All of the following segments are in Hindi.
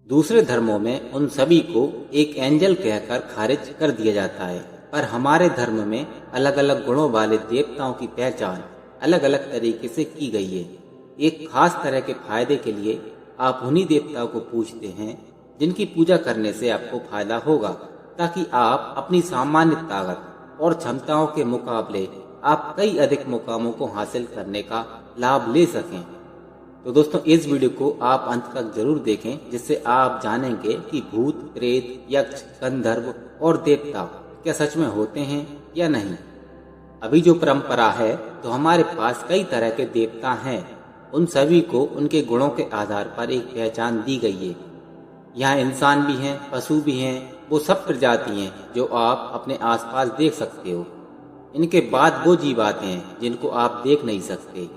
दूसरे धर्मों में उन सभी को एक एंजल कहकर खारिज कर दिया जाता है, पर हमारे धर्म में अलग अलग गुणों वाले देवताओं की पहचान अलग अलग तरीके से की गई है। एक खास तरह के फायदे के लिए आप उन्हीं देवताओं को पूजते हैं जिनकी पूजा करने से आपको फायदा होगा, ताकि आप अपनी सामान्य ताकत और क्षमताओं के मुकाबले आप कई अधिक मुकामों को हासिल करने का लाभ ले सकें। तो दोस्तों, इस वीडियो को आप अंत तक जरूर देखें, जिससे आप जानेंगे कि भूत, प्रेत, यक्ष, गंधर्व और देवता क्या सच में होते हैं या नहीं। अभी जो परंपरा है तो हमारे पास कई तरह के देवता हैं। उन सभी को उनके गुणों के आधार पर एक पहचान दी गई है। यहाँ इंसान भी हैं, पशु भी हैं, वो सब प्रजाति हैं जो आप अपने आसपास देख सकते हो। इनके बाद वो जीव आते हैं जिनको आप देख नहीं सकते,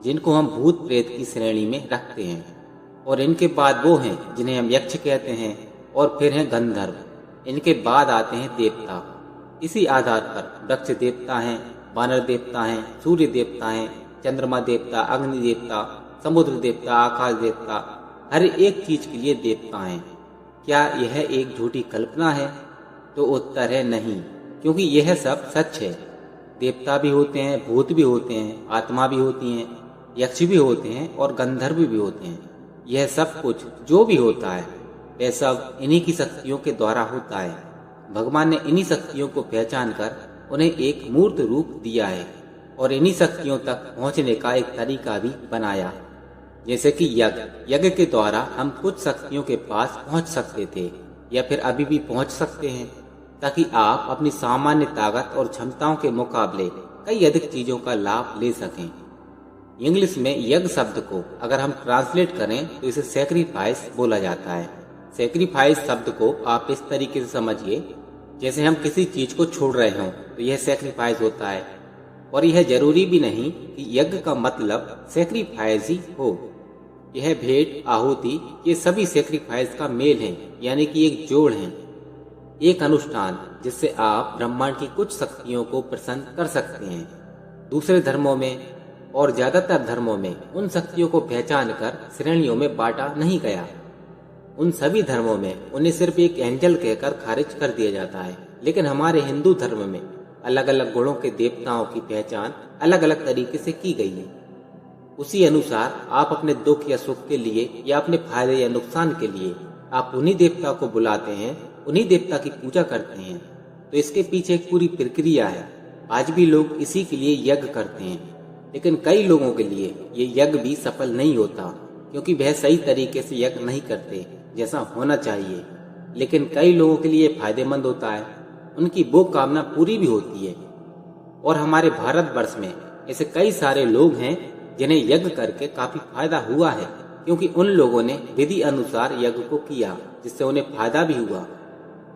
जिनको हम भूत प्रेत की श्रेणी में रखते हैं। और इनके बाद वो हैं जिन्हें हम यक्ष कहते हैं, और फिर हैं गंधर्व। इनके बाद आते हैं देवता। इसी आधार पर वृक्ष देवता हैं, वानर देवता हैं, सूर्य देवता हैं, चंद्रमा देवता, अग्नि देवता, समुद्र देवता, आकाश देवता, हर एक चीज के लिए देवता हैं। क्या यह एक झूठी कल्पना है? तो उत्तर है नहीं, क्योंकि यह सब सच है। देवता भी होते हैं, भूत भी होते हैं, आत्मा भी होती हैं, यक्ष भी होते हैं और गंधर्व भी होते हैं। यह सब कुछ जो भी होता है वह सब इन्हीं की शक्तियों के द्वारा होता है। भगवान ने इन्हीं शक्तियों को पहचान कर उन्हें एक मूर्त रूप दिया है और इन्हीं शक्तियों तक पहुंचने का एक तरीका भी बनाया, जैसे कि यज्ञ के द्वारा हम कुछ शक्तियों के पास पहुंच सकते थे या फिर अभी भी पहुंच सकते हैं, ताकि आप अपनी सामान्य ताकत और क्षमताओं के मुकाबले कई अधिक चीजों का लाभ ले सकें। इंग्लिश में यज्ञ शब्द को अगर हम ट्रांसलेट करें तो इसे सैक्रिफाइस बोला जाता है। सैक्रिफाइस शब्द को आप इस तरीके से समझिए, जैसे हम किसी चीज को छोड़ रहे हों तो यह सैक्रिफाइस होता है। और यह जरूरी भी नहीं कि यज्ञ का मतलब सैक्रिफाइस ही हो। यह भेंट, आहुति, ये सभी सैक्रिफाइस का मेल है, यानी कि एक जोड़ है, एक अनुष्ठान जिससे आप ब्रह्मांड की कुछ शक्तियों को प्रसन्न कर सकते हैं। दूसरे धर्मों में और ज्यादातर धर्मों में उन शक्तियों को पहचान कर श्रेणियों में बांटा नहीं गया। उन सभी धर्मों में उन्हें सिर्फ एक एंजल कहकर खारिज कर दिया जाता है। लेकिन हमारे हिंदू धर्म में अलग अलग गुणों के देवताओं की पहचान अलग अलग तरीके से की गई है। उसी अनुसार आप अपने दुख या सुख के लिए या अपने फायदे या नुकसान के लिए आप उन्हीं देवता को बुलाते हैं, उन्हीं देवता की पूजा करते हैं। तो इसके पीछे एक पूरी प्रक्रिया है। आज भी लोग इसी के लिए यज्ञ करते हैं, लेकिन कई लोगों के लिए ये यज्ञ भी सफल नहीं होता, क्योंकि वह सही तरीके से यज्ञ नहीं करते जैसा होना चाहिए। लेकिन कई लोगों के लिए फायदेमंद होता है, उनकी वो कामना पूरी भी होती है। और हमारे भारतवर्ष में ऐसे कई सारे लोग हैं जिन्हें यज्ञ करके काफी फायदा हुआ है, क्योंकि उन लोगों ने विधि अनुसार यज्ञ को किया, जिससे उन्हें फायदा भी हुआ।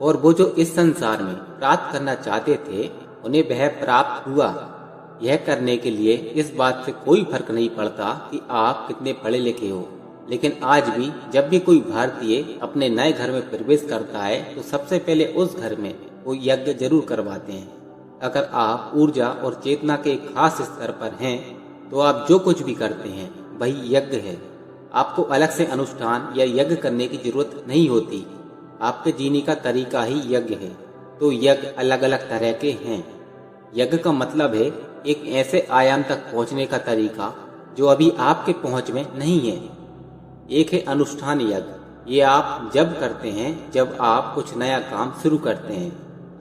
और वो जो इस संसार में प्राप्त करना चाहते थे उन्हें वह प्राप्त हुआ। यह करने के लिए इस बात से कोई फर्क नहीं पड़ता कि आप कितने पढ़े लिखे हो। लेकिन आज भी जब भी कोई भारतीय अपने नए घर में प्रवेश करता है तो सबसे पहले उस घर में वो यज्ञ जरूर करवाते हैं। अगर आप ऊर्जा और चेतना के एक खास स्तर पर हैं तो आप जो कुछ भी करते हैं वही यज्ञ है। आपको अलग से अनुष्ठान या यज्ञ करने की जरूरत नहीं होती, आपके जीने का तरीका ही यज्ञ है। तो यज्ञ अलग अलग तरह के हैं। यज्ञ का मतलब है एक ऐसे आयाम तक पहुंचने का तरीका जो अभी आपके पहुंच में नहीं है। एक है अनुष्ठान यज्ञ। ये आप जब करते हैं जब आप कुछ नया काम शुरू करते हैं।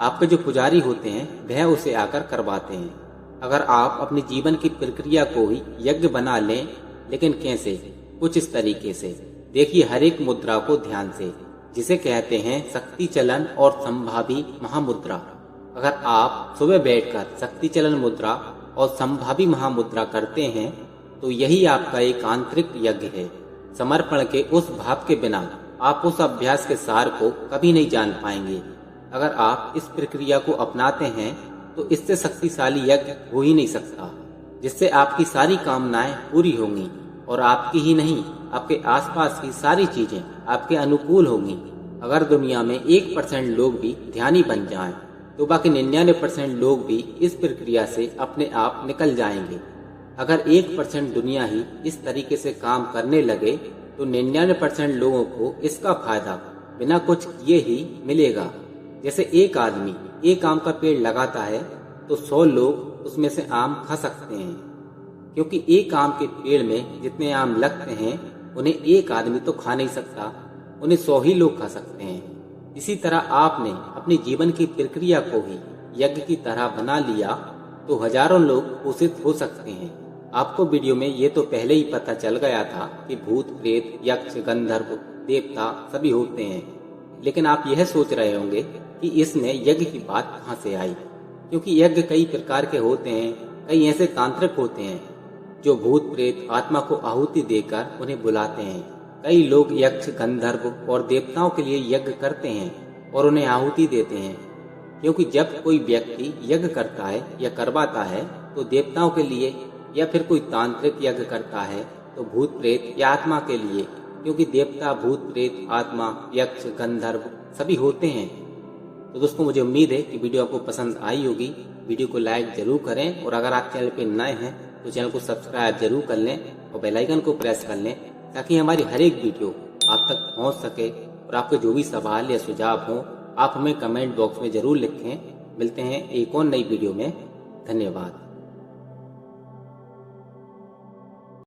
आपके जो पुजारी होते हैं वह उसे आकर करवाते हैं। अगर आप अपने जीवन की प्रक्रिया को ही यज्ञ बना लें, लेकिन कैसे? कुछ इस तरीके से देखिए, हर एक मुद्रा को ध्यान से, जिसे कहते हैं शक्ति चलन और संभावी महामुद्रा। अगर आप सुबह बैठकर शक्ति चलन मुद्रा और संभावी महामुद्रा करते हैं तो यही आपका एक आंतरिक यज्ञ है। समर्पण के उस भाव के बिना आप उस अभ्यास के सार को कभी नहीं जान पाएंगे। अगर आप इस प्रक्रिया को अपनाते हैं तो इससे शक्तिशाली यज्ञ हो ही नहीं सकता, जिससे आपकी सारी कामनाएं पूरी होंगी और आपकी ही नहीं, आपके आसपास की सारी चीजें आपके अनुकूल होंगी। अगर दुनिया में 1% लोग भी ध्यानी बन जाएं, तो बाकी 99% लोग भी इस प्रक्रिया से अपने आप निकल जाएंगे। अगर 1% दुनिया ही इस तरीके से काम करने लगे तो 99% लोगों को इसका फायदा बिना कुछ किए ही मिलेगा। जैसे एक आदमी एक आम का पेड़ लगाता है तो 100 लोग उसमें से आम खा सकते हैं, क्योंकि एक आम के पेड़ में जितने आम लगते हैं उन्हें एक आदमी तो खा नहीं सकता, उन्हें 100 ही लोग खा सकते हैं। इसी तरह आपने अपने जीवन की प्रक्रिया को ही यज्ञ की तरह बना लिया तो हजारों लोग पोषित हो सकते हैं। आपको वीडियो में ये तो पहले ही पता चल गया था कि भूत प्रेत यक्ष गंधर्व देवता सभी होते हैं, लेकिन आप यह सोच रहे होंगे कि इसमें यज्ञ की बात कहाँ से आई, क्योंकि यज्ञ कई प्रकार के होते हैं। कई ऐसे तांत्रिक होते हैं जो भूत प्रेत आत्मा को आहुति देकर उन्हें बुलाते हैं। कई लोग यक्ष गंधर्व और देवताओं के लिए यज्ञ करते हैं और उन्हें आहुति देते हैं, क्योंकि जब कोई व्यक्ति यज्ञ करता है या करवाता है तो देवताओं के लिए, या फिर कोई तांत्रिक यज्ञ करता है तो भूत प्रेत या आत्मा के लिए, क्योंकि देवता भूत प्रेत आत्मा यक्ष गंधर्व सभी होते हैं। तो दोस्तों, मुझे उम्मीद है कि वीडियो आपको पसंद आई होगी। वीडियो को लाइक जरूर करें और अगर आप चैनल पे नए हैं तो चैनल को सब्सक्राइब जरूर कर लें और बेल आइकन को प्रेस कर लें, ताकि हमारी हर एक वीडियो आप तक पहुंच सके। और आपके जो भी सवाल या सुझाव हों आप हमें कमेंट बॉक्स में जरूर लिखें। मिलते हैं एक और नई वीडियो में। धन्यवाद।